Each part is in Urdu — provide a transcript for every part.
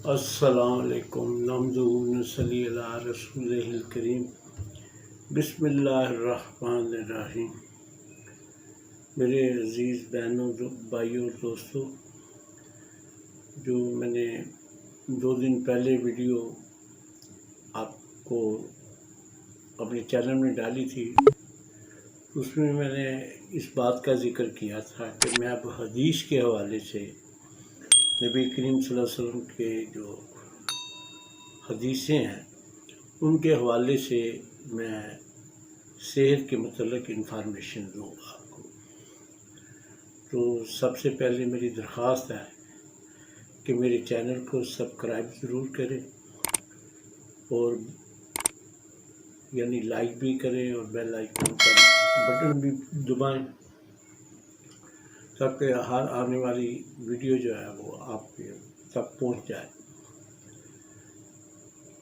السلام علیکم نحمدہ صلی اللہ رسول الکریم بسم اللہ الرحمن الرحیم۔ میرے عزیز بہنوں بھائیوں اور دوستوں، جو میں نے 2 دن پہلے ویڈیو آپ کو اپنے چینل میں ڈالی تھی، اس میں نے اس بات کا ذکر کیا تھا کہ میں اب حدیث کے حوالے سے نبی کریم صلی اللہ علیہ وسلم کے جو حدیثیں ہیں ان کے حوالے سے میں صحت کے متعلق انفارمیشن دوں گا آپ کو۔ تو سب سے پہلے میری درخواست ہے کہ میرے چینل کو سبسکرائب ضرور کریں اور لائک بھی کریں اور بیل آئیکن کا بٹن بھی دبائیں تاکہ ہر آنے والی ویڈیو جو ہے وہ آپ کے تک پہنچ جائے۔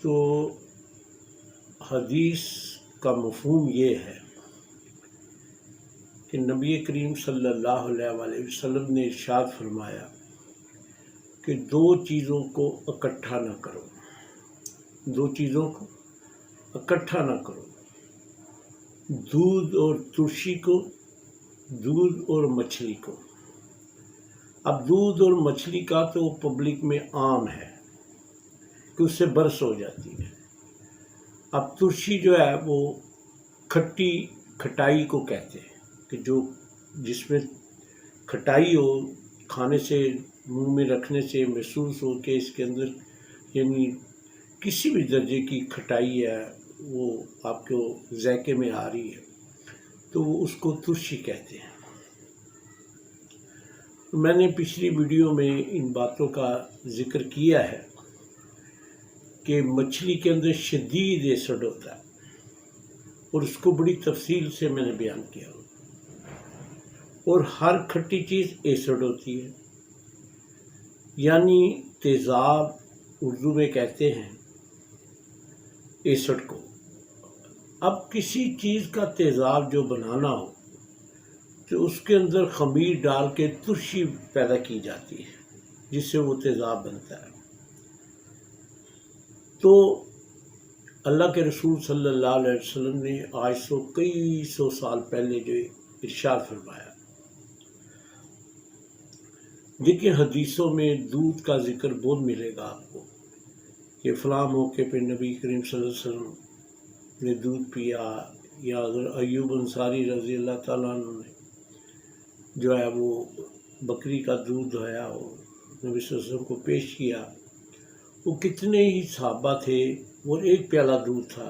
تو حدیث کا مفہوم یہ ہے کہ نبی کریم صلی اللہ علیہ وسلم نے ارشاد فرمایا کہ 2 چیزوں کو اکٹھا نہ کرو، 2 چیزوں کو اکٹھا نہ کرو، دودھ اور ترشی کو، دودھ اور مچھلی کو۔ اب دودھ اور مچھلی کا تو پبلک میں عام ہے کہ اس سے برس ہو جاتی ہے۔ اب ترشی جو ہے وہ کھٹائی کو کہتے ہیں کہ جس میں کھٹائی ہو، کھانے سے منہ میں رکھنے سے محسوس ہو کہ اس کے اندر کسی بھی درجے کی کھٹائی ہے وہ آپ کو ذائقے میں آ رہی ہے، تو وہ اس کو ترشی کہتے ہیں۔ میں نے پچھلی ویڈیو میں ان باتوں کا ذکر کیا ہے کہ مچھلی کے اندر شدید ایسڈ ہوتا ہے اور اس کو بڑی تفصیل سے میں نے بیان کیا، اور ہر کھٹی چیز ایسڈ ہوتی ہے، تیزاب اردو میں کہتے ہیں ایسڈ کو۔ اب کسی چیز کا تیزاب جو بنانا ہو تو اس کے اندر خمیر ڈال کے ترشی پیدا کی جاتی ہے جس سے وہ تیزاب بنتا ہے۔ تو اللہ کے رسول صلی اللہ علیہ وسلم نے آج کئی سو سال پہلے جو ارشاد فرمایا، دیکھیں حدیثوں میں دودھ کا ذکر بہت ملے گا آپ کو کہ فلاں موقع پہ نبی کریم صلی اللہ علیہ وسلم نے دودھ پیا، یا اگر ایوب انصاری رضی اللہ تعالیٰ عنہ نے جو ہے وہ بکری کا دودھ دھویا اور نبی صلی اللہ علیہ وسلم کو پیش کیا، وہ کتنے ہی صحابہ تھے اور 1 پیالہ دودھ تھا،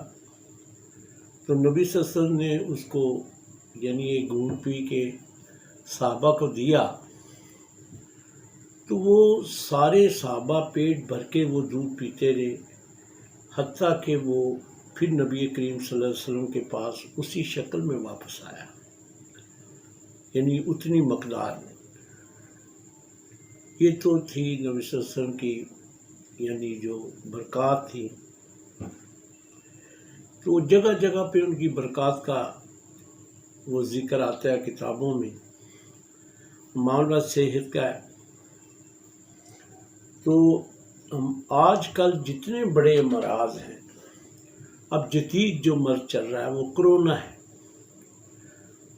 تو نبی صلی اللہ علیہ وسلم نے اس کو ایک گھونٹ پی کے صحابہ کو دیا، تو وہ سارے صحابہ پیٹ بھر کے وہ دودھ پیتے رہے، حتیٰ کہ وہ پھر نبی کریم صلی اللہ علیہ وسلم کے پاس اسی شکل میں واپس آیا، اتنی مقدار میں۔ یہ تو تھی نبی صلی اللہ علیہ وسلم کی جو برکات تھی، تو جگہ جگہ پہ ان کی برکات کا وہ ذکر آتا ہے کتابوں میں۔ معاملہ صحت کا ہے تو آج کل جتنے بڑے امراض ہیں، اب جدید جو مرض چل رہا ہے وہ کرونا ہے،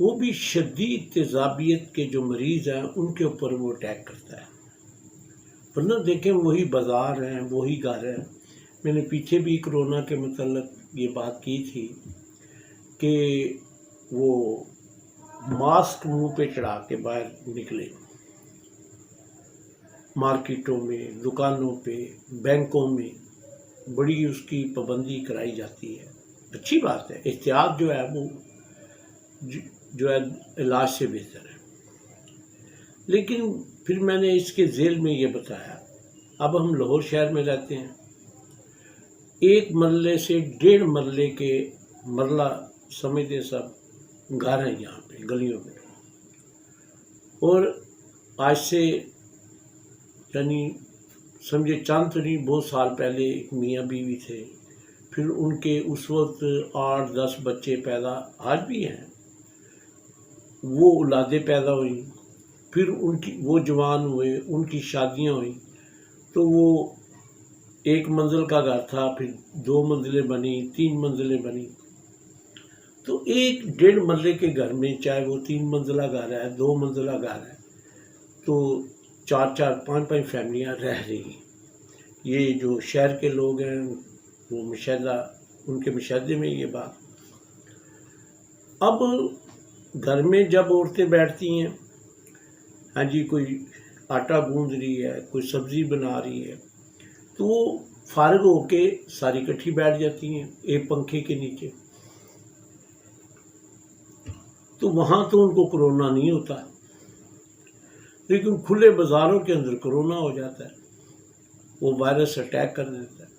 وہ بھی شدید تیزابیت کے جو مریض ہیں ان کے اوپر وہ اٹیک کرتا ہے۔ ورنہ دیکھیں وہی بازار ہیں، وہی گھر ہیں۔ میں نے پیچھے بھی کرونا کے متعلق یہ بات کی تھی کہ وہ ماسک منہ پہ چڑھا کے باہر نکلے، مارکیٹوں میں، دکانوں پہ، بینکوں میں بڑی اس کی پابندی کرائی جاتی ہے۔ اچھی بات ہے، احتیاط جو ہے وہ علاج سے بہتر ہے، لیکن پھر میں نے اس کے ذیل میں یہ بتایا، اب ہم لاہور شہر میں رہتے ہیں، 1 مرلے سے 1.5 مرلے کے مرلہ سمجھتے سب گھر ہیں یہاں پہ گلیوں میں، اور آج سے سمجھے چند تو نہیں، بہت سال پہلے ایک میاں بیوی تھے، پھر ان کے اس وقت 8-10 بچے پیدا، آج بھی ہیں، وہ اولادیں پیدا ہوئیں، پھر وہ جوان ہوئے، ان کی شادیاں ہوئیں، تو وہ ایک منزل کا گھر تھا، پھر 2 منزلیں بنی، 3 منزلیں بنی. تو 1.5 مرلے کے گھر میں، چاہے وہ 3 منزلہ گھر ہے، 2 منزلہ گھر ہے، تو 4 5 فیملیاں رہ رہی ہیں. یہ جو شہر کے لوگ ہیں وہ مشاہدہ، ان کے مشاہدے میں یہ بات. اب گھر میں جب عورتیں بیٹھتی ہیں، ہاں جی، کوئی آٹا گوندھ رہی ہے، کوئی سبزی بنا رہی ہے، تو وہ فارغ ہو کے ساری اکٹھی بیٹھ جاتی ہیں ایک پنکھے کے نیچے. تو وہاں تو ان کو کرونا نہیں ہوتا، لیکن کھلے بازاروں کے اندر کرونا ہو جاتا ہے، وہ وائرس اٹیک کر دیتا ہے.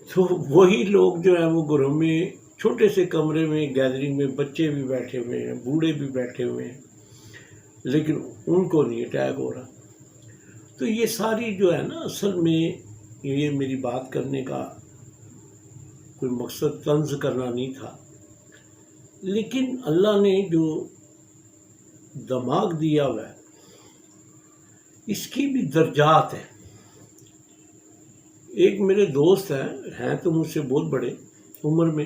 تو وہی لوگ جو ہیں وہ گھروں میں چھوٹے سے کمرے میں گیدرنگ میں، بچے بھی بیٹھے ہوئے ہیں، بوڑھے بھی بیٹھے ہوئے ہیں، لیکن ان کو نہیں اٹیک ہو رہا. تو یہ ساری جو ہے نا، اصل میں یہ میری بات کرنے کا کوئی مقصد طنز کرنا نہیں تھا، لیکن اللہ نے جو دماغ دیا ہوا ہے اس کی بھی درجات ہیں. ایک میرے دوست ہیں تو مجھ سے بہت بڑے عمر میں،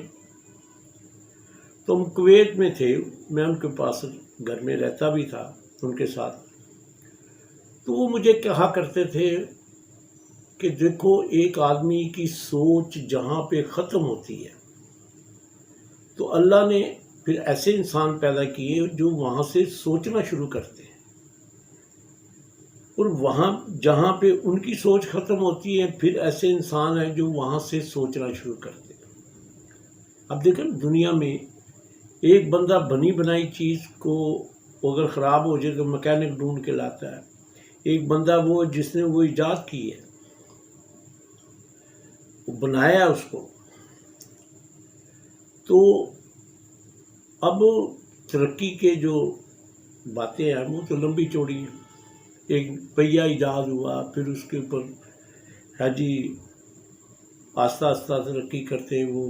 تو ہم کویت میں تھے، میں ان کے پاس گھر میں رہتا بھی تھا ان کے ساتھ. تو وہ مجھے کہا کرتے تھے کہ دیکھو، ایک آدمی کی سوچ جہاں پہ ختم ہوتی ہے تو اللہ نے پھر ایسے انسان پیدا کیے جو وہاں سے سوچنا شروع کرتے ہیں، اور وہاں جہاں پہ ان کی سوچ ختم ہوتی ہے پھر ایسے انسان ہیں جو وہاں سے سوچنا شروع کرتے ہیں. اب دیکھیں دنیا میں ایک بندہ بنی بنائی چیز کو اگر خراب ہو جائے تو مکینک ڈھونڈ کے لاتا ہے. ایک بندہ وہ جس نے وہ ایجاد کی ہے، وہ بنایا اس کو. تو اب ترقی کے جو باتیں ہیں وہ تو لمبی چوڑی ہیں. ایک پہیہ ایجاد ہوا، پھر اس کے اوپر ہے جی آہستہ آہستہ ترقی کرتے وہ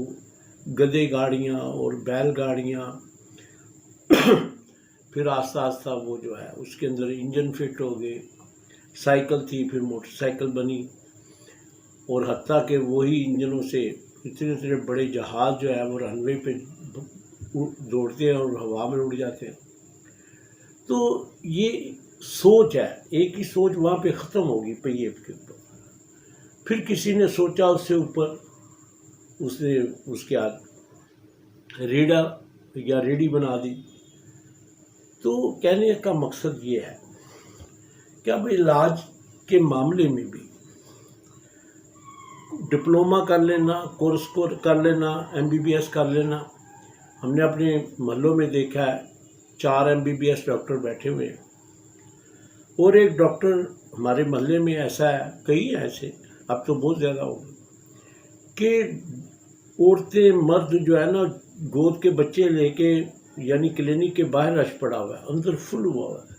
گدے گاڑیاں اور بیل گاڑیاں، پھر آہستہ آہستہ وہ جو ہے اس کے اندر انجن فٹ ہو گئے. سائیکل تھی، پھر موٹر سائیکل بنی، اور حتیٰ کہ وہی انجنوں سے اتنے بڑے جہاز جو ہے وہ رن وے پہ دوڑتے ہیں اور ہوا میں اڑ جاتے ہیں. تو یہ سوچ ہے، ایک ہی سوچ وہاں پہ ختم ہوگی پہیے کے اوپر. پھر کسی نے سوچا اس سے اوپر، اس نے اس کے ہاتھ ریڑھا یا ریڑھی بنا دی. تو کہنے کا مقصد یہ ہے کہ اب علاج کے معاملے میں بھی ڈپلومہ کر لینا، کورس کر لینا، MBBS کر لینا. ہم نے اپنے محلوں میں دیکھا ہے 4 MBBS ڈاکٹر بیٹھے ہوئے ہیں، اور ایک ڈاکٹر ہمارے محلے میں ایسا ہے، کئی ایسے، اب تو بہت زیادہ ہو گئے، کہ عورتیں مرد جو ہے نا گود کے بچے لے کے، یعنی کلینک کے باہر رش پڑا ہوا ہے، اندر فل ہوا ہوا ہے.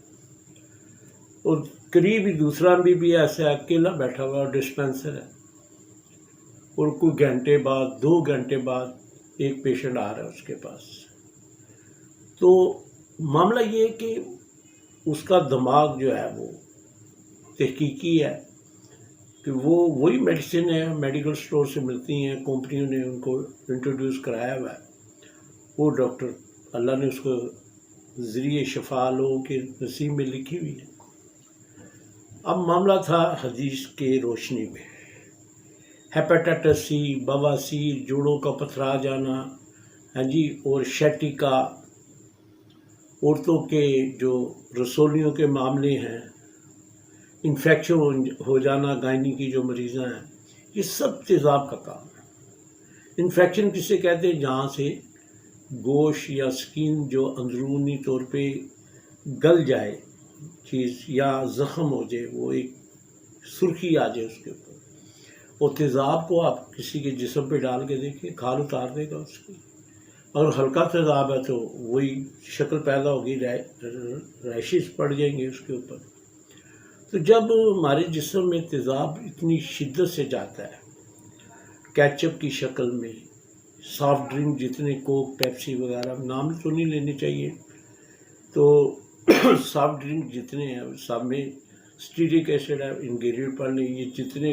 اور قریب ہی دوسرا MBBS ہے، اکیلا بیٹھا ہوا ہے، ڈسپینسر ہے، اور کوئی گھنٹے بعد 2 گھنٹے بعد ایک پیشنٹ آ رہا ہے اس کے پاس. تو معاملہ یہ ہے کہ اس کا دماغ جو ہے وہ تحقیقی ہے، کہ وہ وہی میڈیسن ہے، میڈیکل سٹور سے ملتی ہیں، کمپنیوں نے ان کو انٹروڈیوس کرایا ہوا ہے. وہ ڈاکٹر اللہ نے اس کو ذریعے شفا لوگوں کے نصیب میں لکھی ہوئی ہے. اب معاملہ تھا حدیث کے روشنی میں، ہیپیٹائٹس C، بواسیر، جوڑوں کا پتھرا جانا، ہاں جی، اور شیٹیکا، عورتوں کے جو رسولیوں کے معاملے ہیں، انفیکشن ہو جانا، گائنی کی جو مریضاں ہیں، یہ سب تیزاب کا کام ہے. انفیکشن کسے کہتے ہیں؟ جہاں سے گوشت یا سکین جو اندرونی طور پہ گل جائے چیز، یا زخم ہو جائے، وہ ایک سرخی آ جائے اس کے اوپر. اور تیزاب کو آپ کسی کے جسم پہ ڈال کے دیکھیں، کھال اتار دے گا اس کی. اگر ہلکا تیزاب ہے تو وہی شکل پیدا ہوگی، ریشز پڑ جائیں گے اس کے اوپر. تو جب ہمارے جسم میں تیزاب اتنی شدت سے جاتا ہے، کیچپ کی شکل میں، سافٹ ڈرنک جتنے کوک، پیپسی وغیرہ، نام تو نہیں لینے چاہیے، تو سافٹ ڈرنک جتنے ہیں سب میں اسٹیرک ایسڈ ہے، انگریڈینٹ پڑھ لیں، یہ جتنے